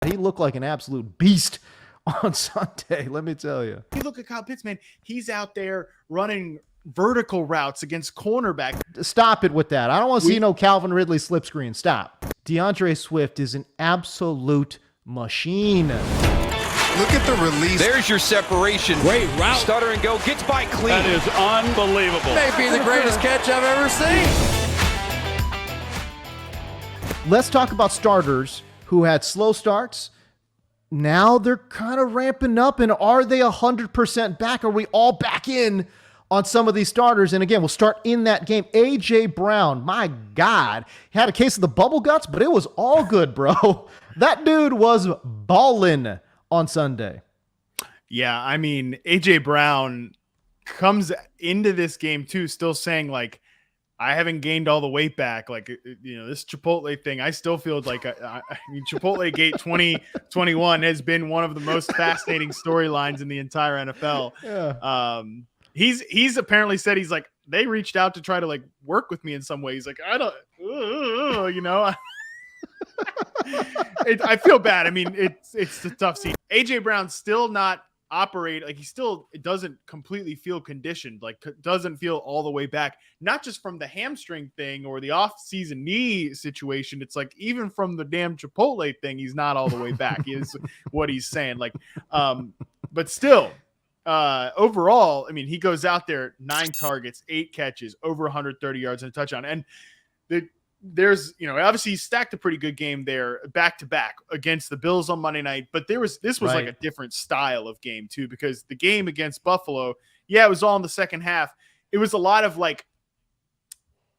He looked like an absolute beast on Sunday, let me tell you. You look at Kyle Pitts, man, he's out there running vertical routes against cornerback. Stop it with that. I don't want to see no Calvin Ridley slip screen. Stop. DeAndre Swift is an absolute machine. Look at the release. There's your separation. Great route. Stutter and go. Gets by clean. That is unbelievable. Maybe the greatest catch I've ever seen. Let's talk about starters who had slow starts. Now they're kind of ramping up, and are they 100% back? Are we all back in on some of these starters? And again, we'll start in that game. A.J. Brown, my God, he had a case of the bubble guts, but it was all good, bro. That dude was ballin' on Sunday. Yeah, I mean, A.J. Brown comes into this game, too, still saying, like, I haven't gained all the weight back. Like, this Chipotle thing, I still feel like, I mean, Chipotle Gate 2021 has been one of the most fascinating storylines in the entire NFL. Yeah. He's apparently said, he's like, they reached out to try to like work with me in some way. He's like, I don't, I feel bad. I mean, it's a tough scene. AJ Brown's still not operate. Like it doesn't completely feel conditioned, like doesn't feel all the way back, not just from the hamstring thing or the off season knee situation. It's like, even from the damn Chipotle thing, he's not all the way back is what he's saying. Like, but still, overall, I mean, he goes out there, 9 targets, 8 catches, over 130 yards and a touchdown. And there's, obviously he stacked a pretty good game there back to back against the Bills on Monday night, but this was right. Like a different style of game too, because the game against Buffalo, it was all in the second half. It was a lot of like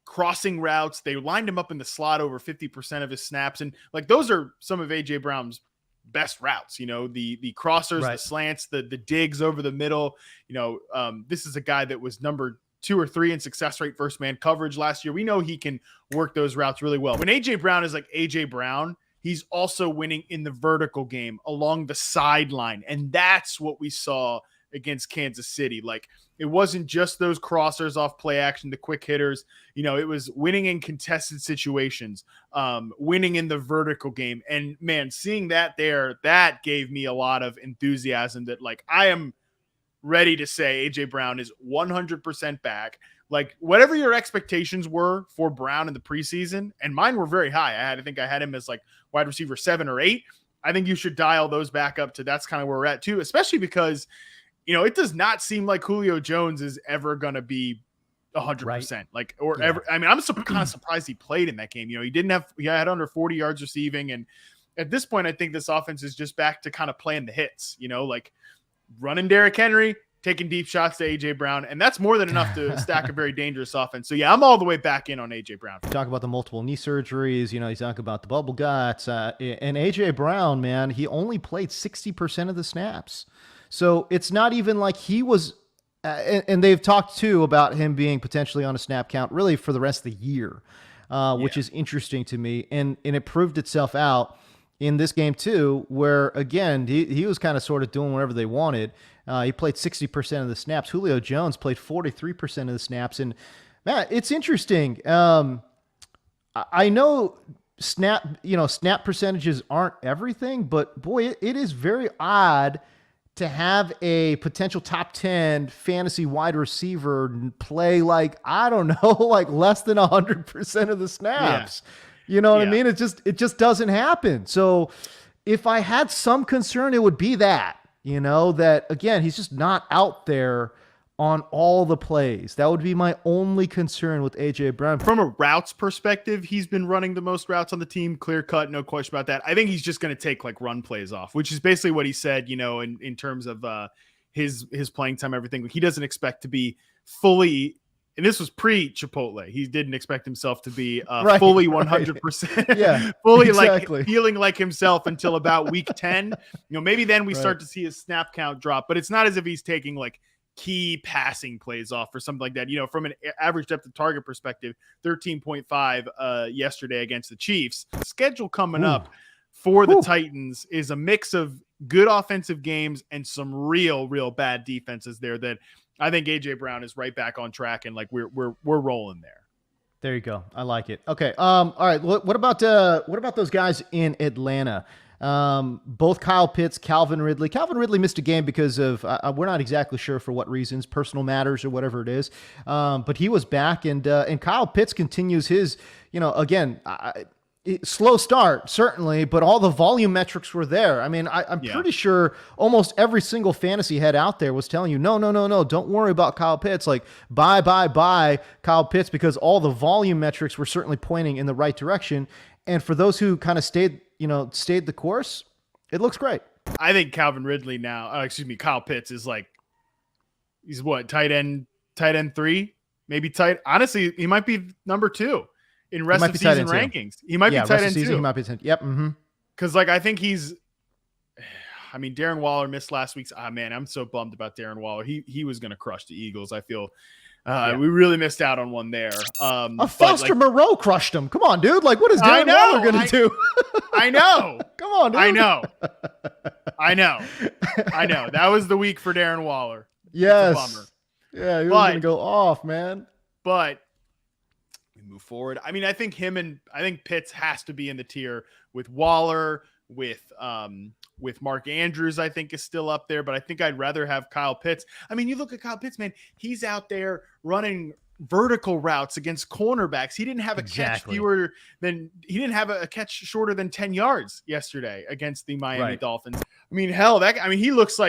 crossing routes. They lined him up in the slot over 50% of his snaps. And like, those are some of AJ Brown's best routes, the crossers, right. The slants, the digs over the middle. This is a guy that was number 2 or 3 in success rate versus man coverage last year. We know he can work those routes really well. When AJ Brown is like AJ Brown, he's also winning in the vertical game along the sideline. And that's what we saw against Kansas City. Like, it wasn't just those crossers off play action, the quick hitters. It was winning in contested situations, winning in the vertical game. And man, seeing that there, that gave me a lot of enthusiasm that like, I am ready to say AJ Brown is 100% back. Like, whatever your expectations were for Brown in the preseason, and mine were very high. I think I had him as like wide receiver 7 or 8. I think you should dial those back up to that's kind of where we're at too, especially because, it does not seem like Julio Jones is ever going to be 100%. Right. Like, or yeah. Ever. I mean, I'm kind of surprised he played in that game. He had under 40 yards receiving. And at this point, I think this offense is just back to kind of playing the hits, like running Derrick Henry, taking deep shots to AJ Brown. And that's more than enough to stack a very dangerous offense. So yeah, I'm all the way back in on AJ Brown. Talk about the multiple knee surgeries, you talk about the bubble guts, and AJ Brown, man, he only played 60% of the snaps. So it's not even like he was, and they've talked too about him being potentially on a snap count really for the rest of the year, which is interesting to me. And it proved itself out in this game too, where again, he was kind of sort of doing whatever they wanted. He played 60% of the snaps. Julio Jones played 43% of the snaps. And man, it's interesting. I know snap percentages aren't everything, but boy, it is very odd to have a potential top 10 fantasy wide receiver play like, I don't know, like less than 100% of the snaps. Yeah. You know what I mean? It just doesn't happen. So if I had some concern, it would be that, that again, he's just not out there on all the plays. That would be my only concern with AJ Brown. From a routes perspective, he's been running the most routes on the team, clear cut, no question about that. I think he's just going to take like run plays off, which is basically what he said, in terms of his playing time, everything. He doesn't expect to be fully, and this was pre-Chipotle. He didn't expect himself to be fully 100%, yeah, fully exactly. Like feeling like himself until about week 10. Maybe then we start to see his snap count drop, but it's not as if he's taking like key passing plays off or something like that. From an average depth of target perspective, 13.5 yesterday against the Chiefs. The schedule coming up for the Titans is a mix of good offensive games and some real bad defenses there that I think AJ Brown is right back on track, and like we're rolling there. There you go. I like it. Okay. All right. What about those guys in Atlanta? Both Kyle Pitts, Calvin Ridley. Calvin Ridley missed a game because of, we're not exactly sure for what reasons, personal matters or whatever it is. But he was back, and Kyle Pitts continues his, again, slow start, certainly, but all the volume metrics were there. I mean, I'm pretty sure almost every single fantasy head out there was telling you, no, don't worry about Kyle Pitts. Like, buy Kyle Pitts, because all the volume metrics were certainly pointing in the right direction. And for those who kind of stayed the course, it looks great. I think Calvin Ridley now, Kyle Pitts is like, he's what, tight end 3, maybe honestly, he might be number 2 in rest of season rankings. He might be tight end 2. He might be yep. Mm-hmm. Cause like, I think Darren Waller missed last week's. Man, I'm so bummed about Darren Waller. He was going to crush the Eagles. I feel we really missed out on one there. Foster Moreau crushed him. Come on, dude. Like, what is Darren Waller going to do? I know. Come on, dude. I know. That was the week for Darren Waller. Yes. It's a bummer. Yeah, he was going to go off, man. But we move forward. I mean, I think Pitts has to be in the tier with Waller, with Mark Andrews, I think is still up there, but I think I'd rather have Kyle Pitts. I mean, you look at Kyle Pitts, man, he's out there running vertical routes against cornerbacks. He didn't have a catch shorter than 10 yards yesterday against the Miami Dolphins. I mean, he looks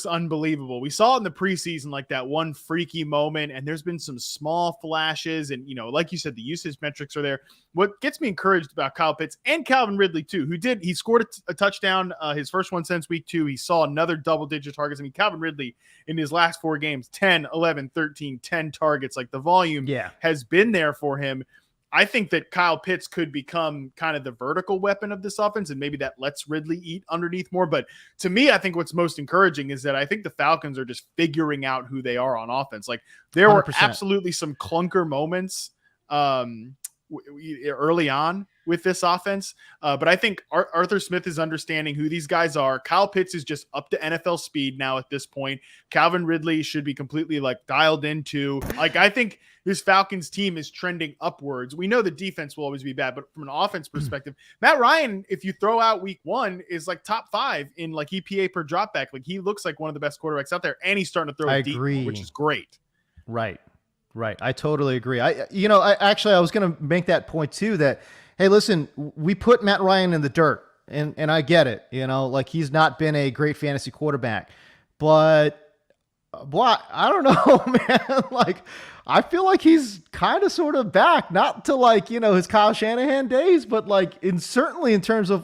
unbelievable. We saw it in the preseason, like that one freaky moment, and there's been some small flashes, and like you said, the usage metrics are there. What gets me encouraged about Kyle Pitts and Calvin Ridley too, he scored a touchdown, his first one since week 2. He saw another double-digit targets. I mean, Calvin Ridley in his last 4 games, 10, 11, 13, 10 targets. Like, the volume has been there for him. I think that Kyle Pitts could become kind of the vertical weapon of this offense, and maybe that lets Ridley eat underneath more. But to me, I think what's most encouraging is that I think the Falcons are just figuring out who they are on offense. Like, there 100%. Were absolutely some clunker moments early on with this offense. But I think Arthur Smith is understanding who these guys are. Kyle Pitts is just up to NFL speed now at this point. Calvin Ridley should be completely dialed into. I think this Falcons team is trending upwards. We know the defense will always be bad, but from an offense perspective, Matt Ryan, if you throw out week 1, is top 5 in EPA per dropback. He looks like one of the best quarterbacks out there, and he's starting to throw it deep, which is great. Right. I totally agree. I was going to make that point too, that, hey, listen, we put Matt Ryan in the dirt, and I get it. He's not been a great fantasy quarterback, but I don't know, man. I feel like he's kind of sort of back, not to his Kyle Shanahan days, but certainly in terms of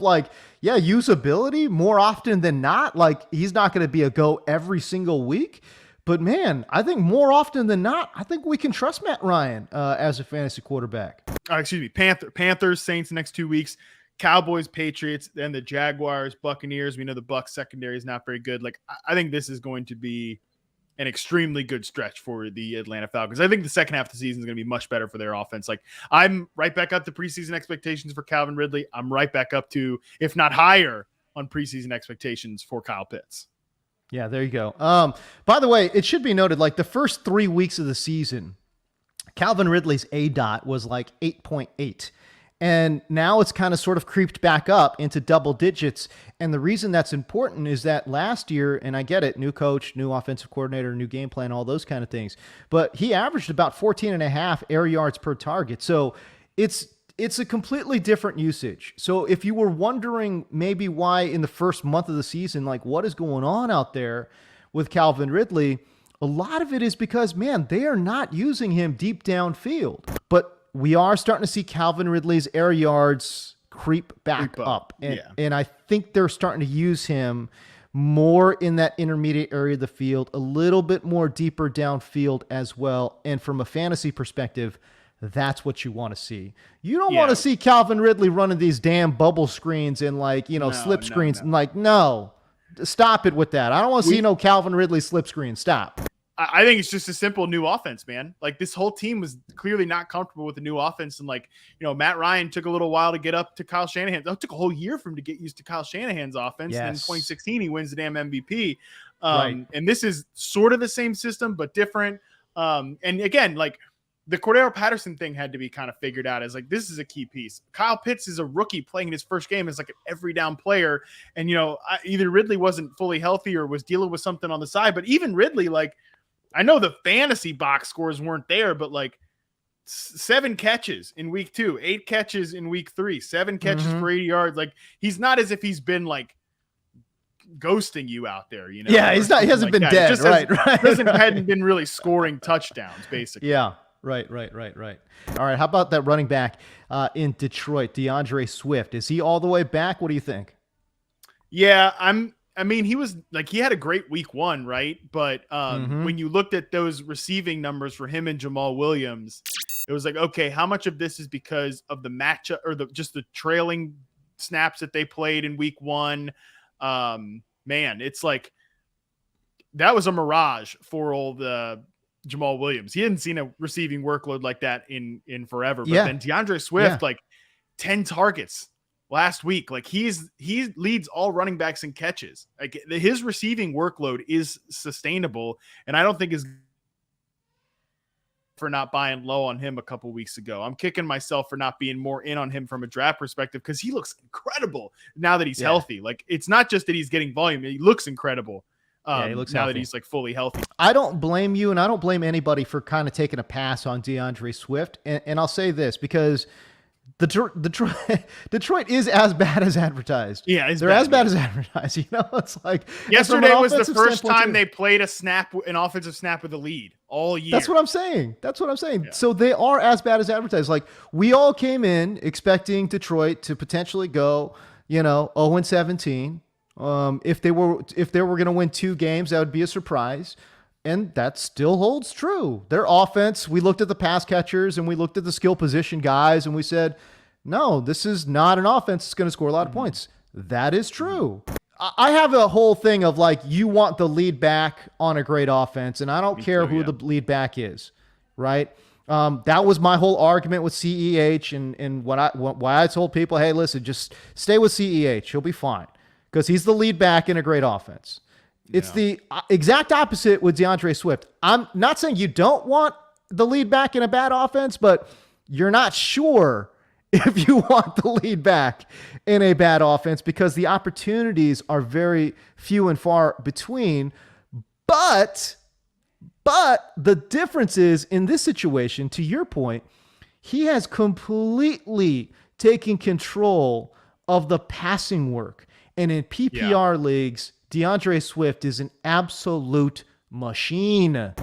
usability more often than not. He's not going to be a go every single week. But man, I think more often than not, I think we can trust Matt Ryan as a fantasy quarterback. Panthers, Saints next 2 weeks, Cowboys, Patriots, then the Jaguars, Buccaneers. We know the Bucs secondary is not very good. I think this is going to be an extremely good stretch for the Atlanta Falcons. I think the second half of the season is going to be much better for their offense. I'm right back up to preseason expectations for Calvin Ridley. I'm right back up to, if not higher, on preseason expectations for Kyle Pitts. Yeah, there you go. By the way, it should be noted, the first 3 weeks of the season, Calvin Ridley's ADOT was 8.8. And now it's kind of sort of creeped back up into double digits. And the reason that's important is that last year, and I get it, new coach, new offensive coordinator, new game plan, all those kind of things, but he averaged about 14.5 air yards per target. So it's a completely different usage. So if you were wondering maybe why in the first month of the season, what is going on out there with Calvin Ridley, a lot of it is because, man, they are not using him deep downfield. But we are starting to see Calvin Ridley's air yards creep back up. And I think they're starting to use him more in that intermediate area of the field, a little bit more deeper downfield as well. And from a fantasy perspective, that's what you want to see. You don't want to see Calvin Ridley running these damn bubble screens and slip screens. No, stop it with that. I don't want to see no Calvin Ridley slip screen. Stop. I think it's just a simple new offense, man. This whole team was clearly not comfortable with the new offense. And Matt Ryan took a little while to get up to Kyle Shanahan. It took a whole year for him to get used to Kyle Shanahan's offense. Yes. And in 2016, he wins the damn MVP. And this is sort of the same system, but different. And again, the Cordero Patterson thing had to be kind of figured out as like, this is a key piece. Kyle Pitts is a rookie playing in his first game as like an every down player. And, either Ridley wasn't fully healthy or was dealing with something on the side, but even Ridley, like, I know the fantasy box scores weren't there, but like 7 catches in week 2, 8 catches in week 3, 7 catches for 80 yards. Like, he's not as if he's been like ghosting you out there, Yeah, he's not. He hasn't been dead, right? Hadn't been really scoring touchdowns, basically. Yeah, right. All right, how about that running back in Detroit, DeAndre Swift? Is he all the way back? What do you think? Yeah, he was like, he had a great week 1, right? But when you looked at those receiving numbers for him and Jamal Williams, it was like, okay, how much of this is because of the matchup or just the trailing snaps that they played in week 1? Man, it's like that was a mirage for old Jamal Williams. He hadn't seen a receiving workload like that in forever. But then DeAndre Swift, like 10 targets last week. Like he leads all running backs in catches. Like his receiving workload is sustainable, and I don't think is for not buying low on him a couple weeks ago. I'm kicking myself for not being more in on him from a draft perspective because he looks incredible now that he's healthy. Like it's not just that he's getting volume; he looks incredible. He looks now healthy. that he's like fully healthy. I don't blame you, and I don't blame anybody for kind of taking a pass on DeAndre Swift. And I'll say this because Detroit is as bad as advertised. Yeah, they're as bad as advertised. It's like yesterday was the first time they played an offensive snap with a lead all year. That's what I'm saying. Yeah. So they are as bad as advertised. Like we all came in expecting Detroit to potentially go, 0-17. If they were going to win 2 games, that would be a surprise. And that still holds true. Their offense, we looked at the pass catchers and we looked at the skill position guys and we said, no, this is not an offense that's going to score a lot of points. That is true. I have a whole thing of like, you want the lead back on a great offense, and I don't care who the lead back is, right? That was my whole argument with CEH and why I told people, hey, listen, just stay with CEH. He'll be fine because he's the lead back in a great offense. It's the exact opposite with DeAndre Swift. I'm not saying you don't want the lead back in a bad offense, but you're not sure if you want the lead back in a bad offense because the opportunities are very few and far between. But the difference is in this situation, to your point, he has completely taken control of the passing work. And in PPR leagues, DeAndre Swift is an absolute machine.